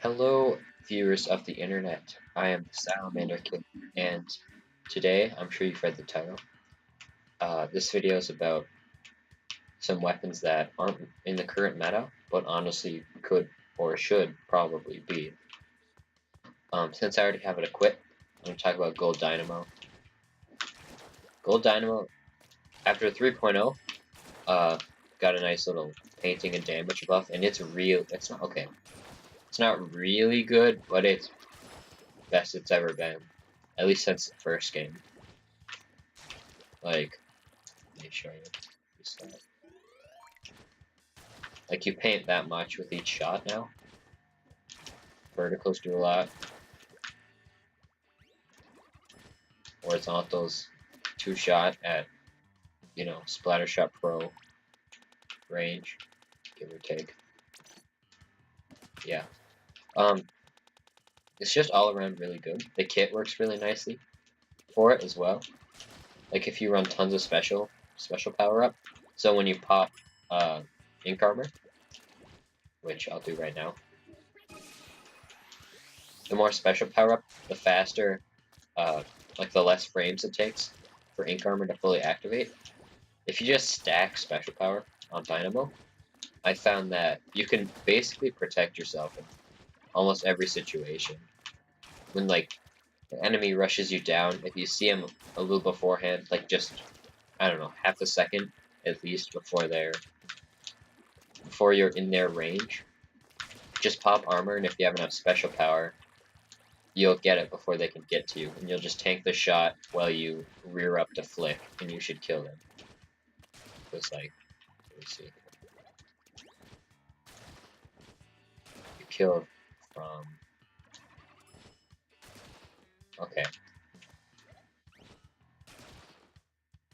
Hello, viewers of the internet. I am Salamander Kid, and today, I'm sure you've read the title. This video is about some weapons that aren't in the current meta, but honestly could or should probably be. Since I already have it equipped, I'm going to talk about Gold Dynamo. Gold Dynamo, after 3.0, got a nice little painting and damage buff, and it's not okay. It's not really good, but it's best it's ever been. At least since the first game. Like, let me show you. Like, you paint that much with each shot now. Verticals do a lot. Horizontals, 2-shot at, Splatter Shot Pro range, give or take. Yeah. It's just all around really good. The kit works really nicely for it as well. Like, if you run tons of special power up. So when you pop ink armor, which I'll do right now, the more special power up, the faster, like the less frames it takes for ink armor to fully activate. If you just stack special power on Dynamo, I found that you can basically protect yourself in almost every situation. When like the enemy rushes you down, if you see them a little beforehand, like just I don't know, half a second at least before you're in their range, just pop armor, and if you have enough special power, you'll get it before they can get to you, and you'll just tank the shot while you rear up to flick, and you should kill them. It's like, let me see. You kill from... Okay.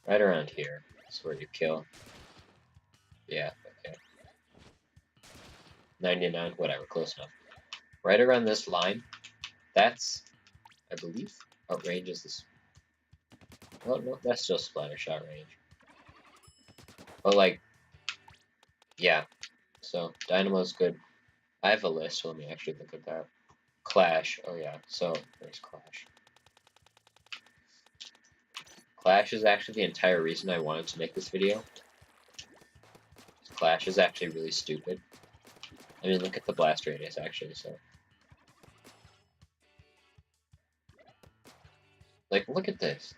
Right around here is where you kill. Yeah, okay. 99, whatever, close enough. Right around this line, that's, I believe, what range is this? Oh, no, that's still splatter shot range. But, like, yeah. So, Dynamo's good. I have a list, so let me actually look at that. Clash, oh yeah, so, there's Clash. Clash is actually the entire reason I wanted to make this video. Clash is actually really stupid. I mean, look at the blast radius, actually, so. Like, look at this.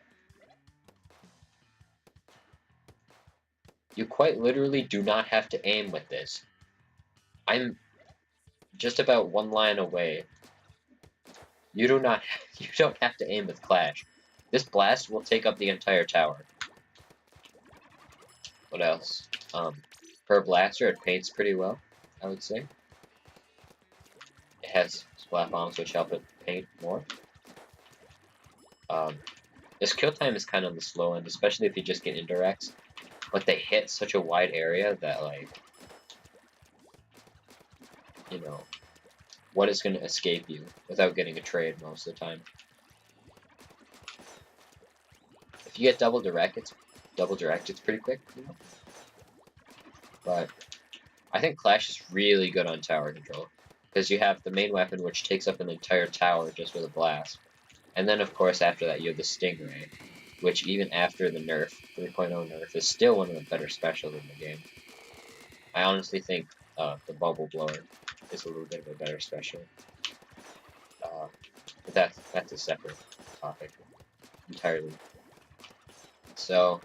You quite literally do not have to aim with this. I'm just about one line away. You don't have to aim with Clash. This blast will take up the entire tower. What else? For a blaster, it paints pretty well, I would say. It has splat bombs, which help it paint more. This kill time is kind of on the slow end, especially if you just get indirects. But they hit such a wide area that, like, what is going to escape you without getting a trade most of the time? If you get double direct, it's pretty quick, But I think Clash is really good on tower control, because you have the main weapon, which takes up an entire tower just with a blast. And then, of course, after that, you have the Stingray, which even after the nerf, 3.0 nerf, is still one of the better specials in the game. I honestly think the Bubble Blower is a little bit of a better special. But that's a separate topic entirely. So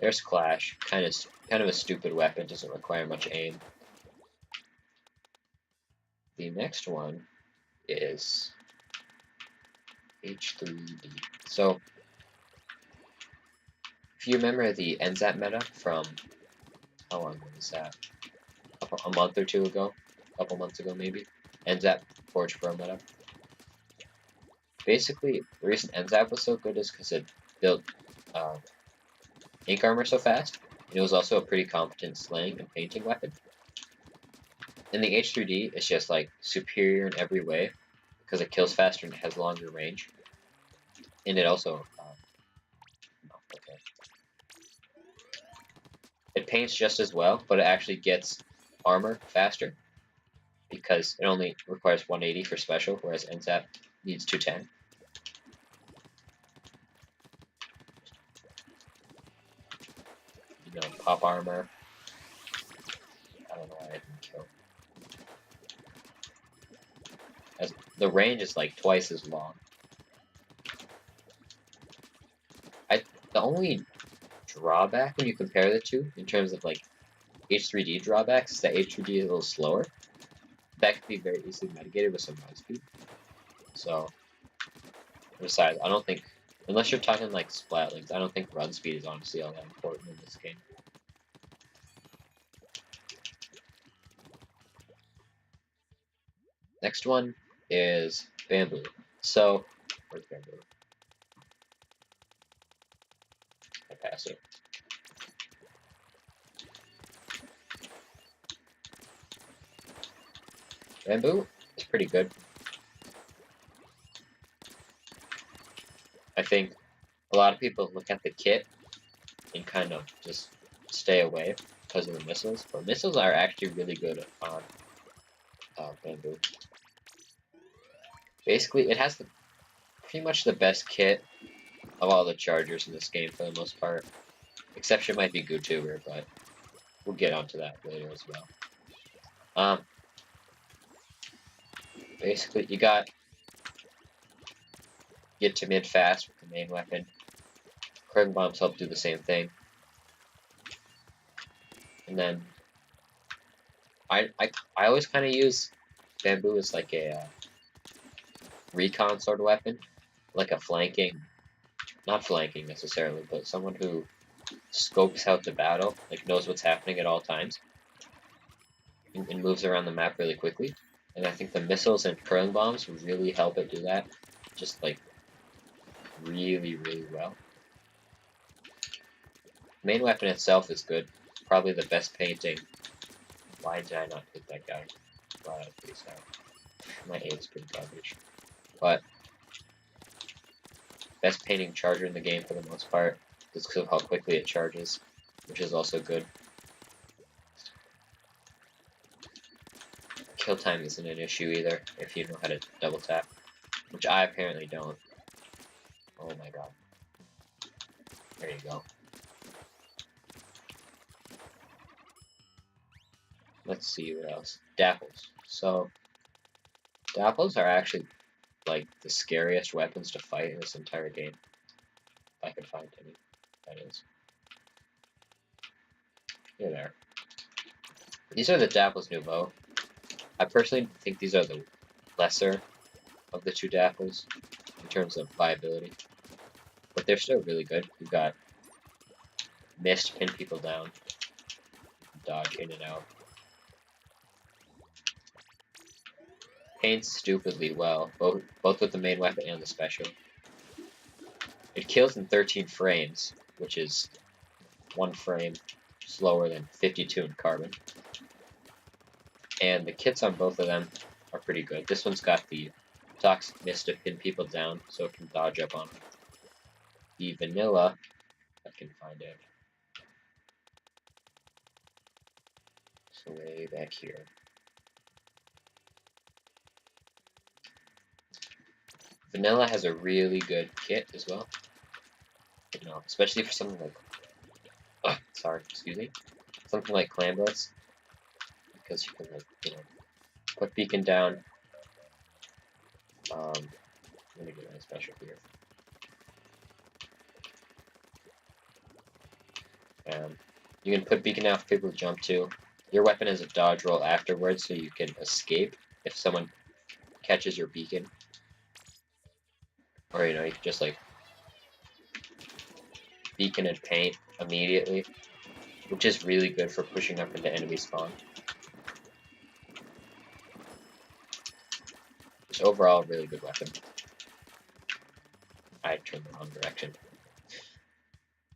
there's Clash, kind of a stupid weapon, doesn't require much aim. The next one is H3D. So if you remember the NZAP meta from how long was that? A month or two ago, a couple months ago maybe. NZAP Forge Pro meta. Basically, the reason NZAP was so good is because it built ink armor so fast, and it was also a pretty competent slaying and painting weapon. And the H3D is just like superior in every way because it kills faster and has longer range. And it also it paints just as well, but it actually gets armor faster. because it only requires 180 for special, whereas NZAP needs 210. You know, pop armor. I don't know why I didn't kill. As the range is like twice as long. The only drawback when you compare the two in terms of like H3D drawbacks is that H3D is a little slower. That could be very easily mitigated with some run speed. So, besides, I don't think, unless you're talking like Splatlings, I don't think run speed is honestly all that important in this game. Next one is Bamboo. So, where's Bamboo? I pass it. Bamboo is pretty good. I think a lot of people look at the kit and kind of just stay away because of the missiles, but missiles are actually really good on Bamboo. Basically, it has pretty much the best kit of all the chargers in this game for the most part. Exception might be Gootuber, but we'll get onto that later as well. Basically, you get to mid fast with the main weapon. Curling bombs help do the same thing. And then I always kind of use Bamboo as like a recon sort of weapon, like a flanking, not flanking necessarily, but someone who scopes out the battle, like knows what's happening at all times, and moves around the map really quickly. And I think the missiles and curling bombs really help it do that, just like really, really well. The main weapon itself is good, probably the best painting. Why did I not hit that guy? Wow, please now. My aim's pretty garbage. But best painting charger in the game for the most part, just because of how quickly it charges, which is also good. Kill time isn't an issue either if you know how to double tap, which I apparently don't. Oh my god. There you go. Let's see what else. Dapples. So, Dapples are actually like the scariest weapons to fight in this entire game. If I could find any, that is. Here they are. These are the Dapples Nouveau. I personally think these are the lesser of the two Dapples in terms of viability, but they're still really good. You've got Mist, pin people down, dodge in and out. Paints stupidly well, both with the main weapon and the special. It kills in 13 frames, which is 1 frame slower than 52 in Carbon. And the kits on both of them are pretty good. This one's got the Toxic Mist to pin people down, so it can dodge up on them. The Vanilla, I can find it. So way back here. Vanilla has a really good kit as well. You know, especially for something like, sorry, excuse me, something like Clamblitz, because you can, like, you know, put Beacon down. I'm gonna get my special here. You can put Beacon down for people to jump to. Your weapon has a dodge roll afterwards, so you can escape if someone catches your Beacon. Or, you know, you can just, like, Beacon and paint immediately, which is really good for pushing up into enemy spawn. It's overall a really good weapon. I turned the wrong direction.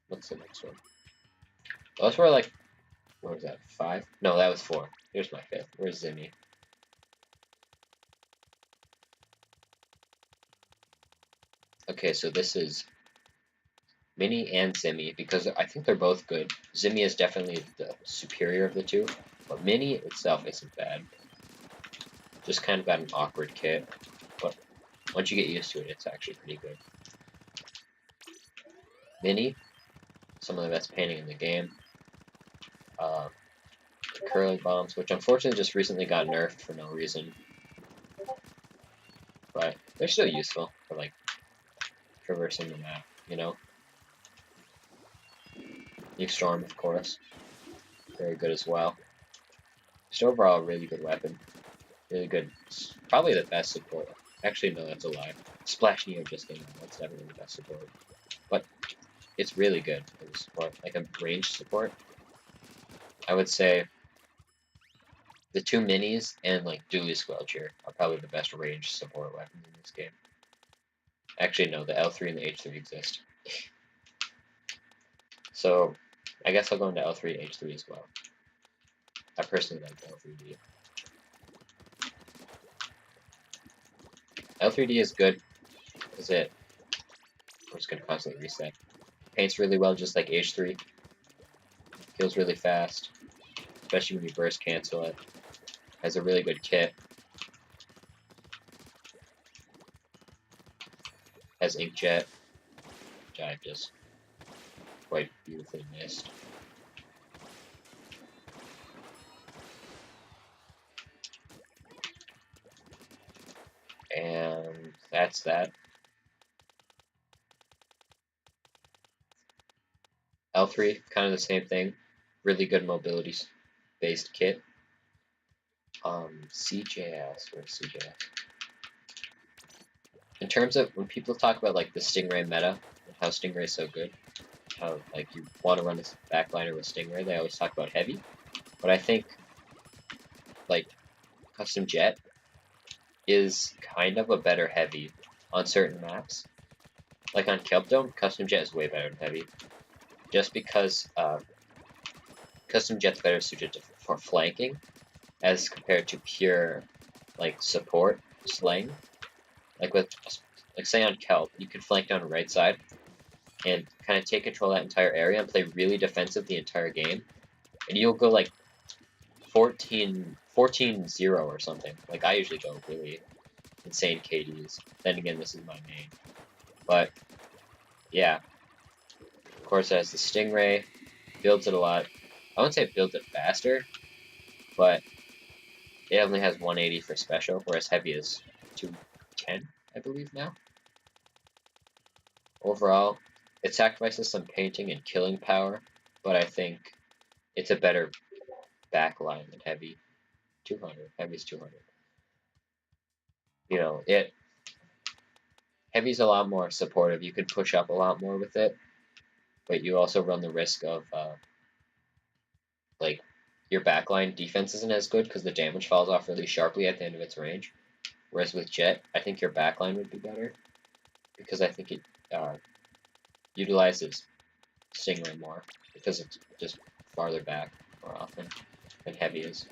What's the next one? Those were like, what was that, 5? No, that was 4. Here's my 5th. Where's Zimmy? Okay, so this is Mini and Zimmy, because I think they're both good. Zimmy is definitely the superior of the two, but Mini itself isn't bad. Just kind of got an awkward kit, but once you get used to it, it's actually pretty good. Mini, some of the best painting in the game. Curling bombs, which unfortunately just recently got nerfed for no reason, but they're still useful for like traversing the map, you know. New Storm, of course, very good as well. Just overall, a really good weapon, really good. Probably the best support. Actually, no, that's a lie. Splash Neo just came out. That's definitely the best support, but it's really good as a support, like a ranged support. I would say the two minis and like Dually Squelcher are probably the best ranged support weapons in this game. Actually, no, the L3 and the H3 exist. So I guess I'll go into L3 and H3 as well. I personally like L3D. L3D is good because I'm just going to constantly reset. Paints really well just like H3. Kills really fast, especially when you burst cancel it. Has a really good kit. Has Inkjet, which I just quite beautifully missed. And that's that. L3, kind of the same thing. Really good mobility based kit. CJS, where's CJS? In terms of when people talk about like the Stingray meta, and how Stingray is so good, how like you want to run this backliner with Stingray, they always talk about heavy. But I think like Custom Jet is kind of a better heavy on certain maps. Like on Kelp Dome, Custom Jet is way better than heavy. Just because Custom Jet's better suited for flanking as compared to pure like support slaying. Like say on Kelp, you can flank down the right side and kind of take control of that entire area and play really defensive the entire game. And you'll go like 14-0 or something. Like I usually go really insane KDs. Then again, this is my main. But yeah, of course it has the Stingray, builds it a lot. I wouldn't say it builds it faster, but it only has 180 for special, whereas heavy is 210, I believe now. Overall, it sacrifices some painting and killing power, but I think it's a better backline than heavy. 200. Heavy's 200. You know, heavy's a lot more supportive. You can push up a lot more with it, but you also run the risk of like your backline defense isn't as good because the damage falls off really sharply at the end of its range. Whereas with Jet, I think your backline would be better because I think it utilizes Stingray more because it's just farther back more often than heavy is.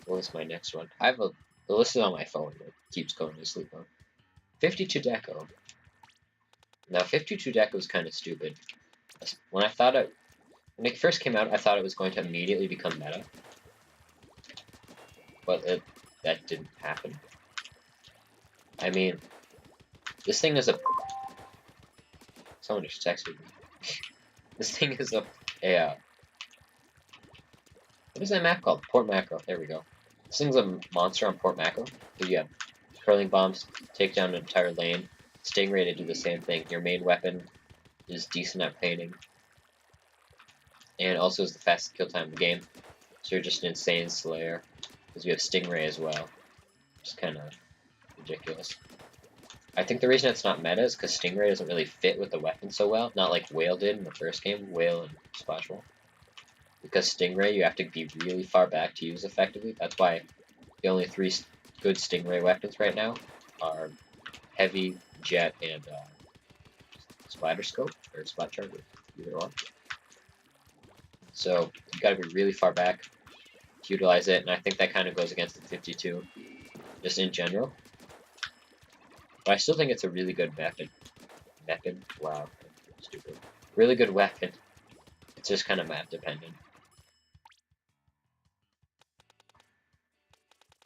What was my next one? I have the list is on my phone, but it keeps going to sleep on. 52 Deco. Now 52 Deco is kind of stupid. When it first came out, I thought it was going to immediately become meta, but that didn't happen. I mean, this thing is someone just texted me. This thing is what is that map called? Port Macro. There we go. This thing's a monster on Port Macro. So you have curling bombs, take down an entire lane, Stingray to do the same thing. Your main weapon is decent at painting, and also is the fastest kill time in the game. So you're just an insane slayer, because you have Stingray as well. It's kind of ridiculous. I think the reason it's not meta is because Stingray doesn't really fit with the weapon so well, not like Whale did in the first game, Whale and Splashball. Because Stingray, you have to be really far back to use effectively. That's why the only three good Stingray weapons right now are Heavy, Jet, and Splatter Scope, or Splat Charger, either or. So you gotta be really far back to utilize it, and I think that kind of goes against the 52, just in general. But I still think it's a really good weapon. Wow, stupid. Really good weapon. It's just kind of map dependent.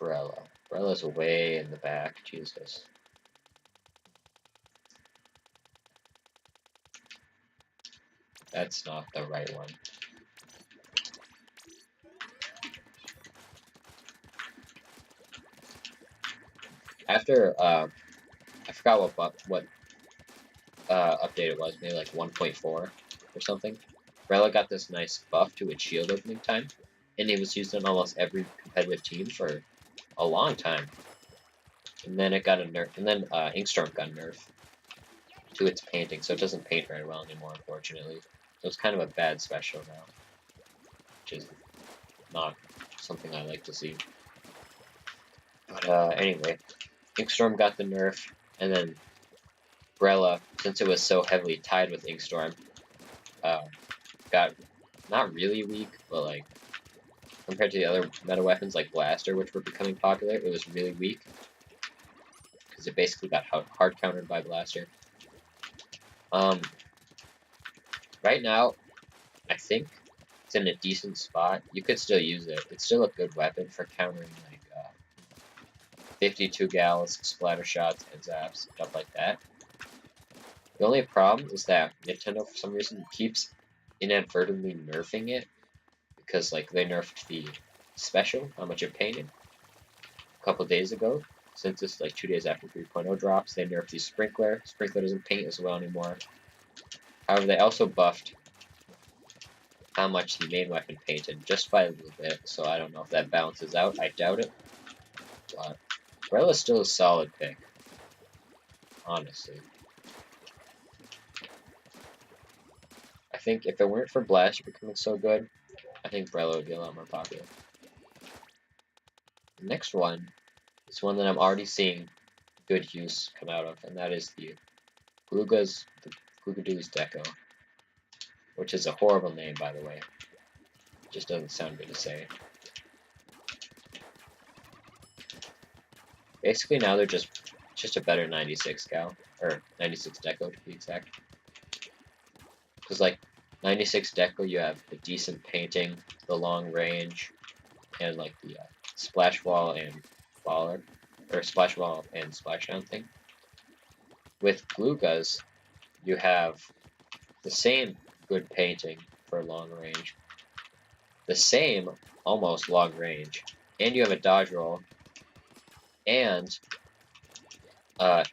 Brella. Brella's way in the back. Jesus. That's not the right one. After I forgot what update it was, maybe like 1.4 or something. Brella got this nice buff to its shield opening time, and it was used on almost every competitive team for a long time. And then it got a nerf, and then Inkstorm got a nerf to its painting, so it doesn't paint very well anymore, unfortunately. So it's kind of a bad special now, which is not something I like to see. But anyway, Inkstorm got the nerf, and then Brella, since it was so heavily tied with Inkstorm, got not really weak, but like compared to the other meta weapons like Blaster, which were becoming popular, it was really weak because it basically got hard countered by Blaster. Right now, I think it's in a decent spot. You could still use it. It's still a good weapon for countering like 52 gals, splatter shots, and zaps, stuff like that. The only problem is that Nintendo, for some reason, keeps inadvertently nerfing it because like they nerfed the special, how much it painted, a couple days ago. Since it's like 2 days after 3.0 drops, they nerfed the Sprinkler. Sprinkler doesn't paint as well anymore. However, they also buffed how much the main weapon painted, just by a little bit, so I don't know if that balances out. I doubt it. But Brella's still a solid pick, honestly. I think if it weren't for Blaster becoming so good, I think Brella would be a lot more popular. The next one is one that I'm already seeing good use come out of, and that is the Gluga's Deco, which is a horrible name, by the way. It just doesn't sound good to say. Basically, now they're just a better 96 gal, or 96 Deco to be exact. Because like 96 Deco, you have the decent painting, the long range, and like the splash wall and baller, or splash wall and splashdown thing. With Glugas, you have the same good painting for long range, the same almost long range, and you have a dodge roll, and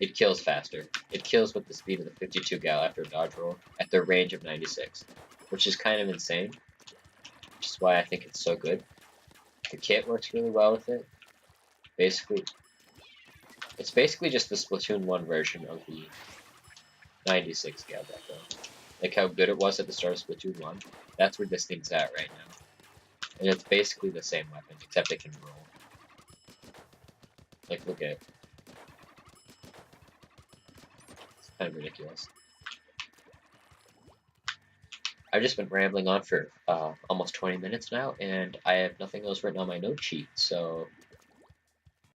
it kills faster. It kills with the speed of the 52 gal after a dodge roll at the range of 96, which is kind of insane, which is why I think it's so good. The kit works really well with it. Basically, it's basically just the Splatoon 1 version of the 96 gal Deco. Like how good it was at the start of Splatoon 1, that's where this thing's at right now. And it's basically the same weapon, except it can roll. Like, look at it. It's kind of ridiculous. I've just been rambling on for almost 20 minutes now, and I have nothing else written on my note sheet, so